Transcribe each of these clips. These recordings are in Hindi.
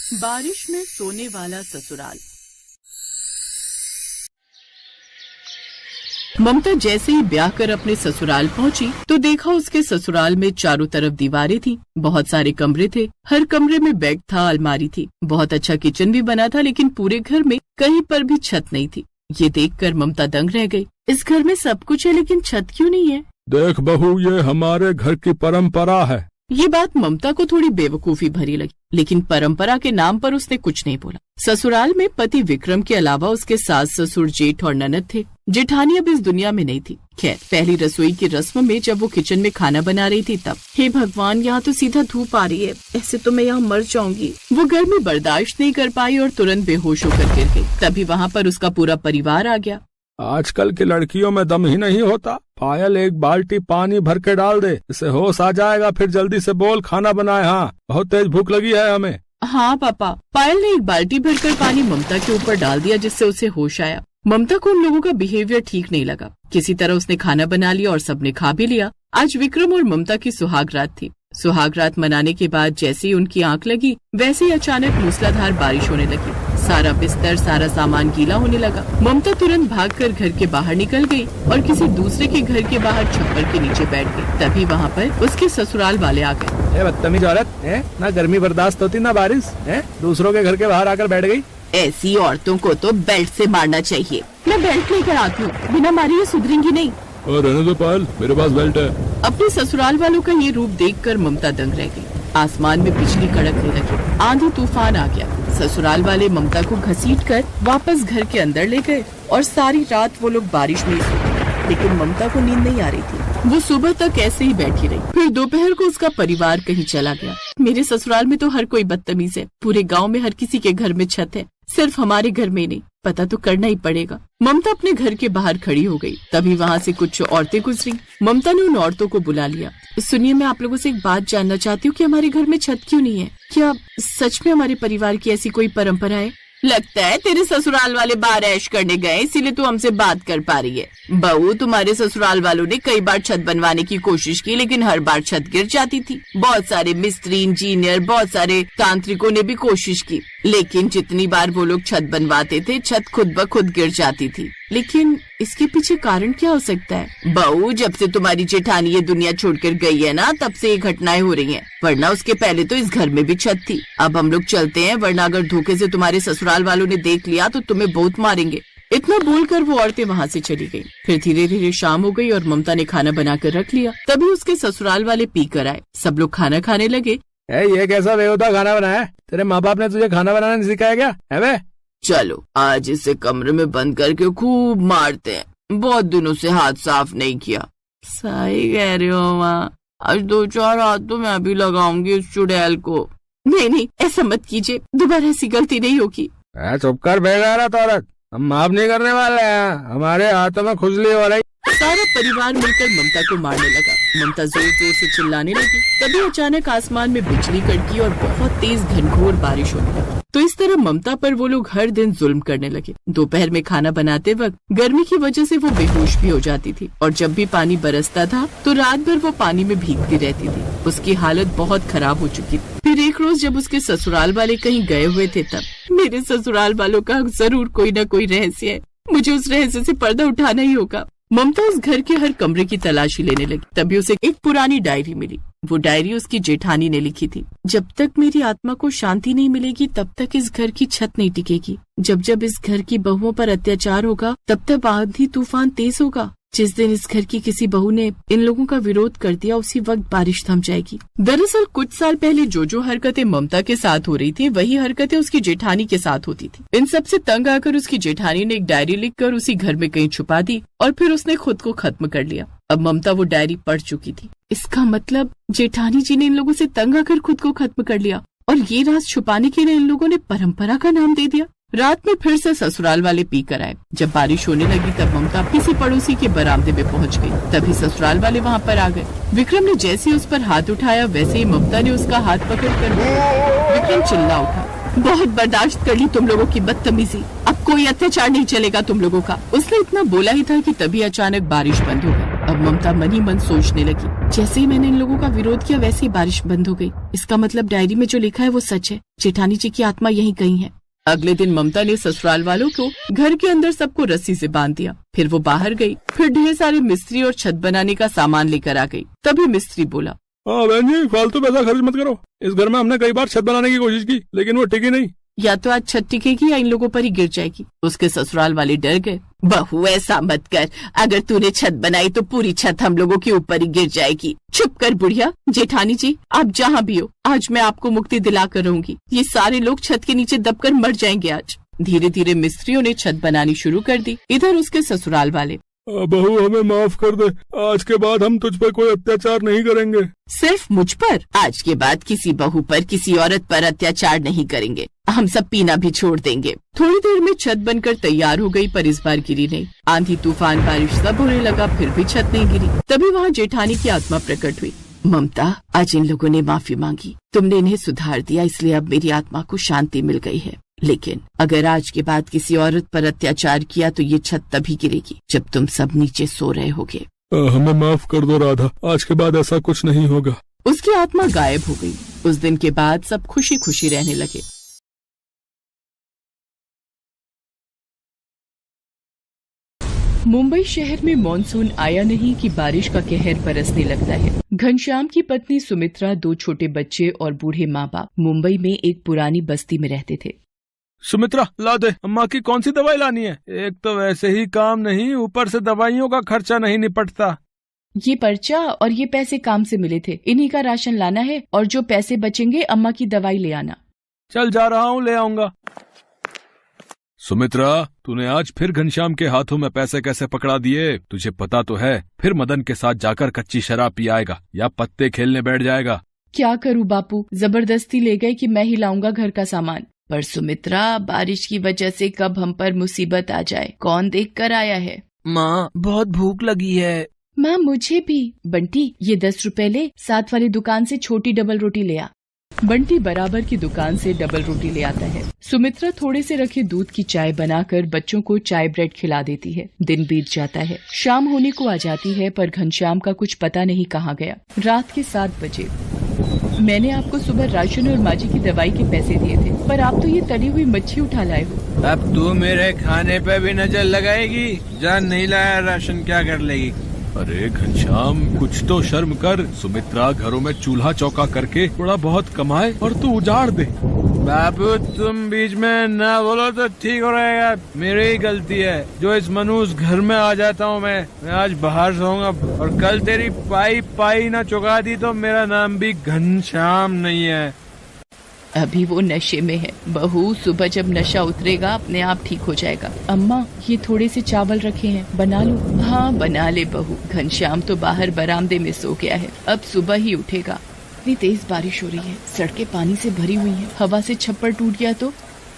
बारिश में सोने वाला ससुराल। ममता जैसे ही ब्याह कर अपने ससुराल पहुंची तो देखा उसके ससुराल में चारों तरफ दीवारें थी, बहुत सारे कमरे थे, हर कमरे में बेड था, अलमारी थी, बहुत अच्छा किचन भी बना था, लेकिन पूरे घर में कहीं पर भी छत नहीं थी। ये देखकर ममता दंग रह गई। इस घर में सब कुछ है लेकिन छत क्यों नहीं है? देख बहू, ये हमारे घर की परंपरा है। ये बात ममता को थोड़ी बेवकूफी भरी लगी, लेकिन परंपरा के नाम पर उसने कुछ नहीं बोला। ससुराल में पति विक्रम के अलावा उसके सास ससुर जेठ और ननद थे। जेठानी अब इस दुनिया में नहीं थी। खैर, पहली रसोई की रस्म में जब वो किचन में खाना बना रही थी तब, हे भगवान, यहाँ तो सीधा धूप आ रही है, ऐसे तो मैं यहाँ मर जाऊंगी। वो गर्मी बर्दाश्त नहीं कर पाई और तुरंत बेहोश होकर गिर गई। तभी वहाँ पर उसका पूरा परिवार आ गया। आजकल की लड़कियों में दम ही नहीं होता। पायल, एक बाल्टी पानी भर के डाल दे, इससे होश आ जाएगा। फिर जल्दी से बोल, खाना बनाए। हाँ, बहुत तेज भूख लगी है हमें। हाँ पापा। पायल ने एक बाल्टी भरकर पानी ममता के ऊपर डाल दिया, जिससे उसे होश आया। ममता को उन लोगों का बिहेवियर ठीक नहीं लगा। किसी तरह उसने खाना बना लिया और सबने खा भी लिया। आज विक्रम और ममता की सुहाग रात थी। सुहाग रात मनाने के बाद जैसे ही उनकी आंख लगी, वैसे ही अचानक मूसलाधार बारिश होने लगी। सारा बिस्तर, सारा सामान गीला होने लगा। ममता तुरंत भागकर घर के बाहर निकल गई और किसी दूसरे के घर के बाहर छप्पर के नीचे बैठ गई। तभी वहाँ पर उसके ससुराल वाले आ गए। बदतमीज औरत है, ना गर्मी बर्दाश्त होती ना बारिश है, दूसरों के घर के बाहर आकर बैठ गई। ऐसी औरतों को तो बेल्ट से मारना चाहिए। मैं बेल्ट लेकर आती हूँ, बिना मारे ये सुधरेंगी नहीं। रहने दो पायल, मेरे पास बेल्ट है। अपने ससुराल वालों का ये रूप देखकर ममता दंग रह गई। आसमान में बिजली कड़कने लगी, आंधी तूफान आ गया। ससुराल वाले ममता को घसीटकर वापस घर के अंदर ले गए और सारी रात वो लोग बारिश में सोए। लेकिन ममता को नींद नहीं आ रही थी। वो सुबह तक ऐसे ही बैठी रही। फिर दोपहर को उसका परिवार कहीं चला गया। मेरे ससुराल में तो हर कोई बदतमीज है। पूरे गांव में हर किसी के घर में छत है, सिर्फ हमारे घर में नहीं। पता तो करना ही पड़ेगा। ममता अपने घर के बाहर खड़ी हो गई। तभी वहाँ से कुछ औरतें गुजरी। ममता ने उन औरतों को बुला लिया। सुनिए, मैं आप लोगों से एक बात जानना चाहती हूँ कि हमारे घर में छत क्यों नहीं है? क्या सच में हमारे परिवार की ऐसी कोई परंपरा है? लगता है तेरे ससुराल वाले बाहर ऐश करने गए, इसीलिए तू हमसे बात कर पा रही है। बहू, तुम्हारे ससुराल वालों ने कई बार छत बनवाने की कोशिश की, लेकिन हर बार छत गिर जाती थी। बहुत सारे मिस्त्री, इंजीनियर, बहुत सारे तांत्रिकों ने भी कोशिश की, लेकिन जितनी बार वो लोग छत बनवाते थे, छत खुद ब खुद गिर जाती थी। लेकिन इसके पीछे कारण क्या हो सकता है? बहू, जब से तुम्हारी जेठानी ये दुनिया छोड़कर गई है ना, तब से ये घटनाएं हो रही हैं। वरना उसके पहले तो इस घर में भी छत थी। अब हम लोग चलते हैं, वरना अगर धोखे से तुम्हारे ससुराल वालों ने देख लिया तो तुम्हें बहुत मारेंगे। इतना बोलकर वो औरतें वहाँ से चली गयी। फिर धीरे धीरे शाम हो गई और ममता ने खाना बनाकर रख लिया। तभी उसके ससुराल वाले पी कर आए। सब लोग खाना खाने लगे। ये कैसा बेहुदा खाना बनाया? तेरे माँ बाप ने तुझे खाना बनाना नहीं सिखाया क्या? है बे? चलो आज इसे कमरे में बंद करके खूब मारते हैं। बहुत दिनों से हाथ साफ नहीं किया। सही कह रही हो माँ, आज 2-4 हाथ तो मैं भी लगाऊंगी उस चुड़ैल को। नहीं, ऐसा मत कीजिए, दोबारा ऐसी गलती नहीं होगी। चुप कर बेगैरत औरत, हम माफ नहीं करने वाले हैं। हमारे हाथों में खुजली हो रही। सारा परिवार मिलकर ममता को मारने लगा। ममता जोर जोर से चिल्लाने लगी। तभी अचानक आसमान में बिजली कड़की और बहुत तेज घनघोर बारिश होने लगी। तो इस तरह ममता पर वो लोग हर दिन जुल्म करने लगे। दोपहर में खाना बनाते वक्त गर्मी की वजह से वो बेहोश भी हो जाती थी, और जब भी पानी बरसता था तो रात भर वो पानी में भीगती रहती थी। उसकी हालत बहुत खराब हो चुकी थी। फिर एक रोज जब उसके ससुराल वाले कहीं गए हुए थे, तब मेरे ससुराल वालों का जरूर कोई न कोई रहस्य है। मुझे उस रहस्य से पर्दा उठाना ही होगा। ममता उस घर के हर कमरे की तलाशी लेने लगी। तभी उसे एक पुरानी डायरी मिली। वो डायरी उसकी जेठानी ने लिखी थी। जब तक मेरी आत्मा को शांति नहीं मिलेगी, तब तक इस घर की छत नहीं टिकेगी। जब जब इस घर की बहुओं पर अत्याचार होगा, तब तक आंधी तूफान तेज होगा। जिस दिन इस घर की किसी बहू ने इन लोगों का विरोध कर दिया, उसी वक्त बारिश थम जाएगी। दरअसल कुछ साल पहले जो हरकतें ममता के साथ हो रही थी, वही हरकतें उसकी जेठानी के साथ होती थी। इन सब से तंग आकर उसकी जेठानी ने एक डायरी लिखकर उसी घर में कहीं छुपा दी और फिर उसने खुद को खत्म कर लिया। अब ममता वो डायरी पढ़ चुकी थी। इसका मतलब जेठानी जी ने इन लोगों से तंग आकर खुद को खत्म कर लिया, और ये राज छुपाने के लिए इन लोगों ने परंपरा का नाम दे दिया। रात में फिर से ससुराल वाले पी कर आए। जब बारिश होने लगी तब ममता किसी पड़ोसी के बरामदे में पहुंच गई। तभी ससुराल वाले वहां पर आ गए। विक्रम ने जैसे ही उस पर हाथ उठाया, वैसे ही ममता ने उसका हाथ पकड़कर विक्रम चिल्ला उठा। बहुत बर्दाश्त कर ली तुम लोगों की बदतमीजी, अब कोई अत्याचार नहीं चलेगा तुम लोगों का। उसने इतना बोला ही था कि तभी अचानक बारिश बंद हो गई। अब ममता मन ही मन सोचने लगी, जैसे ही मैंने इन लोगों का विरोध किया वैसे ही बारिश बंद हो गई। इसका मतलब डायरी में जो लिखा है वो सच है, जेठानी जी की आत्मा यहीं कहीं है। अगले दिन ममता ने ससुराल वालों को घर के अंदर सबको रस्सी से बांध दिया। फिर वो बाहर गई, फिर ढेर सारे मिस्त्री और छत बनाने का सामान लेकर आ गई। तभी मिस्त्री बोला, हाँ बहन जी, फालतू पैसा खर्च मत करो। इस घर में हमने कई बार छत बनाने की कोशिश की, लेकिन वो टिकी नहीं। या तो आज छत टिकेगी या इन लोगों पर ही गिर जाएगी। उसके ससुराल वाले डर गए। बहू ऐसा मत कर, अगर तूने छत बनाई तो पूरी छत हम लोगों के ऊपर ही गिर जाएगी। चुप कर बुढ़िया। जेठानी जी, आप जहाँ भी हो, आज मैं आपको मुक्ति दिला कर रहूंगी। ये सारे लोग छत के नीचे दबकर मर जाएंगे आज। धीरे धीरे मिस्त्रियों ने छत बनानी शुरू कर दी। इधर उसके ससुराल वाले, बहू हमें माफ कर दे, आज के बाद हम तुझ पर कोई अत्याचार नहीं करेंगे। सिर्फ मुझ पर? आज के बाद किसी बहू पर, किसी औरत पर अत्याचार नहीं करेंगे। हम सब पीना भी छोड़ देंगे। थोड़ी देर में छत बनकर तैयार हो गई, पर इस बार गिरी नहीं। आंधी तूफान बारिश सब होने लगा, फिर भी छत नहीं गिरी। तभी वहाँ जेठानी की आत्मा प्रकट हुई। ममता, आज इन लोगों ने माफी मांगी, तुमने इन्हें सुधार दिया, इसलिए अब मेरी आत्मा को शांति मिल गई है। लेकिन अगर आज के बाद किसी औरत पर अत्याचार किया तो ये छत तभी गिरेगी जब तुम सब नीचे सो रहे होगे। हमें माफ कर दो राधा, आज के बाद ऐसा कुछ नहीं होगा। उसकी आत्मा गायब हो गई। उस दिन के बाद सब खुशी खुशी रहने लगे। मुंबई शहर में मॉनसून आया नहीं कि बारिश का कहर बरसने लगता है। घनश्याम की पत्नी सुमित्रा, 2 छोटे बच्चे और बूढ़े माँ बाप मुंबई में एक पुरानी बस्ती में रहते थे। सुमित्रा, ला दे, अम्मा की कौन सी दवाई लानी है? एक तो वैसे ही काम नहीं, ऊपर से दवाइयों का खर्चा नहीं निपटता। ये पर्चा और ये पैसे काम से मिले थे, इन्हीं का राशन लाना है, और जो पैसे बचेंगे अम्मा की दवाई ले आना। चल जा रहा हूँ, ले आऊंगा। सुमित्रा, तूने आज फिर घनश्याम के हाथों में पैसे कैसे पकड़ा दिए? तुझे पता तो है, फिर मदन के साथ जाकर कच्ची शराब पी आएगा या पत्ते खेलने बैठ जाएगा। क्या करूँ बापू, जबरदस्ती ले गए कि मैं ही लाऊंगा घर का सामान। पर सुमित्रा, बारिश की वजह से कब हम पर मुसीबत आ जाए, कौन देख कर आया है। माँ, बहुत भूख लगी है। माँ, मुझे भी। बंटी, ये 10 रुपए ले, साथ वाली दुकान से छोटी डबल रोटी ले आ। बंटी बराबर की दुकान से डबल रोटी ले आता है। सुमित्रा थोड़े से रखे दूध की चाय बनाकर बच्चों को चाय ब्रेड खिला देती है। दिन बीत जाता है, शाम होने को आ जाती है, पर घनश्याम का कुछ पता नहीं कहाँ गया। रात के 7 बजे। मैंने आपको सुबह राशन और माजी की दवाई के पैसे दिए थे, पर आप तो ये तली हुई मच्छी उठा लाए हो। अब तू मेरे खाने पे भी नजर लगाएगी? जान नहीं लाया राशन, क्या कर लेगी? अरे घनश्याम, कुछ तो शर्म कर। सुमित्रा घरों में चूल्हा चौका करके थोड़ा बहुत कमाए और तू उजाड़ दे। बाबू, तुम बीच में ना बोलो तो ठीक हो रहेगा। मेरी ही गलती है जो इस मनुष्य घर में आ जाता हूँ। मैं आज बाहर सोऊंगा, और कल तेरी पाई ना चुका दी तो मेरा नाम भी घनश्याम नहीं है। अभी वो नशे में है। बहू, सुबह जब नशा उतरेगा अपने आप ठीक हो जाएगा। अम्मा, ये थोड़े से चावल रखे हैं, बना लो। हाँ, बना ले बहू। घनश्याम तो बाहर बरामदे में सो गया है, अब सुबह ही उठेगा। इतनी तेज बारिश हो रही है, सड़कें पानी से भरी हुई हैं, हवा से छप्पर टूट गया तो।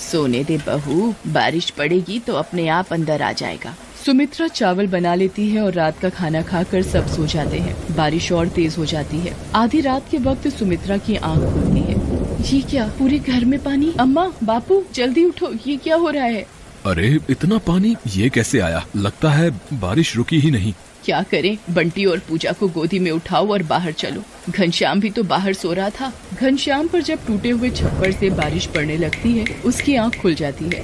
सोने दे बहू, बारिश पड़ेगी तो अपने आप अंदर आ जाएगा। सुमित्रा चावल बना लेती है और रात का खाना खाकर सब सो जाते हैं। बारिश और तेज हो जाती है। आधी रात के वक्त सुमित्रा की आंख खुलती है। ये क्या, पूरे घर में पानी। अम्मा, बापू, जल्दी उठो, ये क्या हो रहा है? अरे इतना पानी ये कैसे आया? लगता है बारिश रुकी ही नहीं। क्या करें, बंटी और पूजा को गोदी में उठाओ और बाहर चलो। घनश्याम भी तो बाहर सो रहा था। घनश्याम पर जब टूटे हुए छप्पर से बारिश पड़ने लगती है, उसकी आंख खुल जाती है।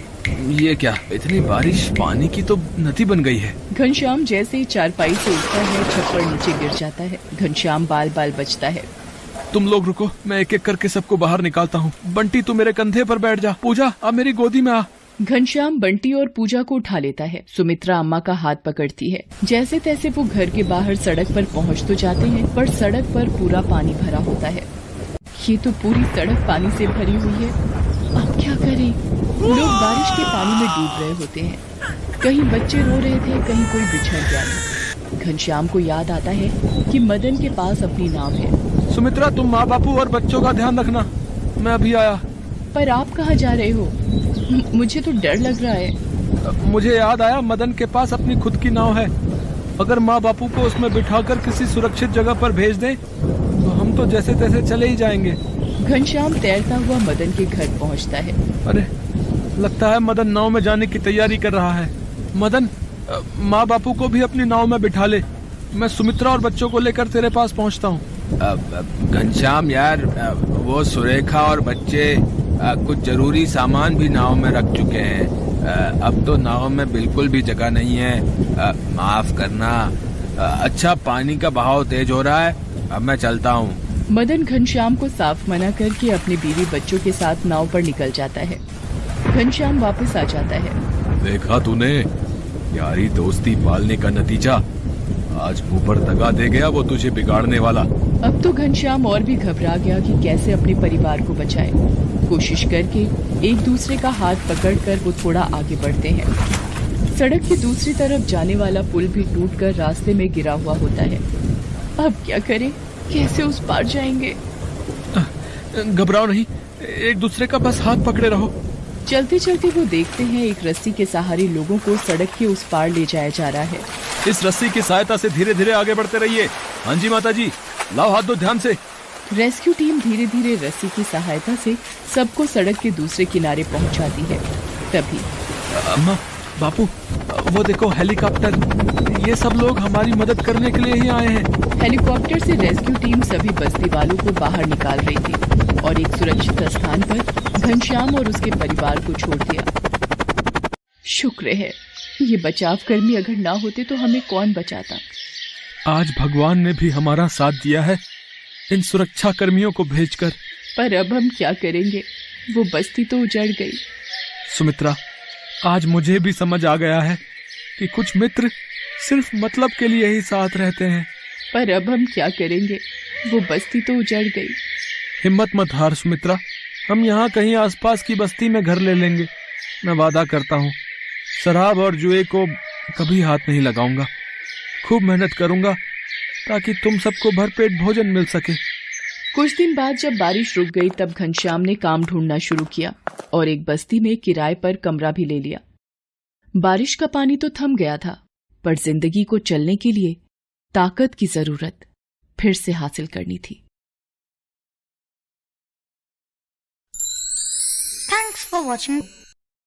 ये क्या, इतनी बारिश, पानी की तो नदी बन गई है। घनश्याम जैसे ही चारपाई से उठता है, छप्पर नीचे गिर जाता है। घनश्याम बाल बाल बचता है। तुम लोग रुको, मैं एक एक करके सबको बाहर निकालता हूँ। बंटी, तू मेरे कंधे पर बैठ जा। पूजा, अब मेरी गोदी में आ। घनश्याम बंटी और पूजा को उठा लेता है। सुमित्रा अम्मा का हाथ पकड़ती है। जैसे तैसे वो घर के बाहर सड़क पर पहुँच तो जाते हैं, पर सड़क पर पूरा पानी भरा होता है। ये तो पूरी सड़क पानी से भरी हुई है। अब क्या करें? लोग बारिश के पानी में डूब रहे होते हैं। कहीं बच्चे रो रहे थे, कहीं कोई बिछड़ गया। घनश्याम को याद आता है कि मदन के पास अपनी नाव है। सुमित्रा, तुम माँ बापू और बच्चों का ध्यान रखना, मैं अभी आया। पर आप कहाँ जा रहे हो? मुझे तो डर लग रहा है। मुझे याद आया, मदन के पास अपनी खुद की नाव है। अगर माँ बापू को उसमें बिठाकर किसी सुरक्षित जगह पर भेज दें तो हम तो जैसे तैसे चले ही जाएंगे। घनश्याम तैरता हुआ मदन के घर पहुँचता है। अरे, लगता है मदन नाव में जाने की तैयारी कर रहा है। मदन, माँ बापू को भी अपनी नाव में बिठा ले। मैं सुमित्रा और बच्चों को लेकर तेरे पास पहुंचता हूँ। घनश्याम यार, वो सुरेखा और बच्चे कुछ जरूरी सामान भी नाव में रख चुके हैं। अब तो नाव में बिल्कुल भी जगह नहीं है। माफ करना। अच्छा, पानी का बहाव तेज हो रहा है, अब मैं चलता हूँ। मदन घनश्याम को साफ मना करके अपनी बीवी बच्चों के साथ नाव पर निकल जाता है। घनश्याम वापस आ जाता है। देखा तूने, यारी दोस्ती पालने का नतीजा। आज मुंह पर दगा दे गया वो तुझे बिगाड़ने वाला। अब तो घनश्याम और भी घबरा गया कि कैसे अपने परिवार को बचाए। कोशिश करके एक दूसरे का हाथ पकड़कर वो थोड़ा आगे बढ़ते हैं। सड़क की दूसरी तरफ जाने वाला पुल भी टूटकर रास्ते में गिरा हुआ होता है। अब क्या करें, कैसे उस पार जाएंगे? घबराओ नहीं, एक दूसरे का बस हाथ पकड़े रहो। चलते चलते वो देखते हैं एक रस्सी के सहारे लोगों को सड़क के उस पार ले जाया जा रहा है। इस रस्सी की सहायता से धीरे धीरे आगे बढ़ते रहिए। हाँ जी माता जी, लाओ हाथ दो ध्यान से। रेस्क्यू टीम धीरे धीरे रस्सी की सहायता से सबको सड़क के दूसरे किनारे पहुंचाती है। तभी अम्मा, बापू, वो देखो हेलीकॉप्टर। ये सब लोग हमारी मदद करने के लिए ही आए हैं। हेलीकॉप्टर से रेस्क्यू टीम सभी बस्ती वालों को बाहर निकाल रही थी और एक सुरक्षित स्थान पर घनश्याम और उसके परिवार को छोड़ दिया। शुक्र है, ये बचाव कर्मी अगर ना होते तो हमें कौन बचाता। आज भगवान ने भी हमारा साथ दिया है इन सुरक्षा कर्मियों को भेजकर। पर अब हम क्या करेंगे, वो बस्ती तो उजड़ गई। सुमित्रा, आज मुझे भी समझ आ गया है कि कुछ मित्र सिर्फ मतलब के लिए ही साथ रहते हैं। पर अब हम क्या करेंगे, वो बस्ती तो उजड़ गई। हिम्मत मत हार सुमित्रा, हम यहाँ कहीं आसपास की बस्ती में घर ले लेंगे। मैं वादा करता हूँ, शराब और जुए को कभी हाथ नहीं लगाऊंगा। खूब मेहनत करूंगा ताकि तुम सबको भरपेट भोजन मिल सके। कुछ दिन बाद जब बारिश रुक गई तब घनश्याम ने काम ढूंढना शुरू किया और एक बस्ती में किराए पर कमरा भी ले लिया। बारिश का पानी तो थम गया था, पर जिंदगी को चलने के लिए ताकत की जरूरत फिर से हासिल करनी थी। Thanks for watching.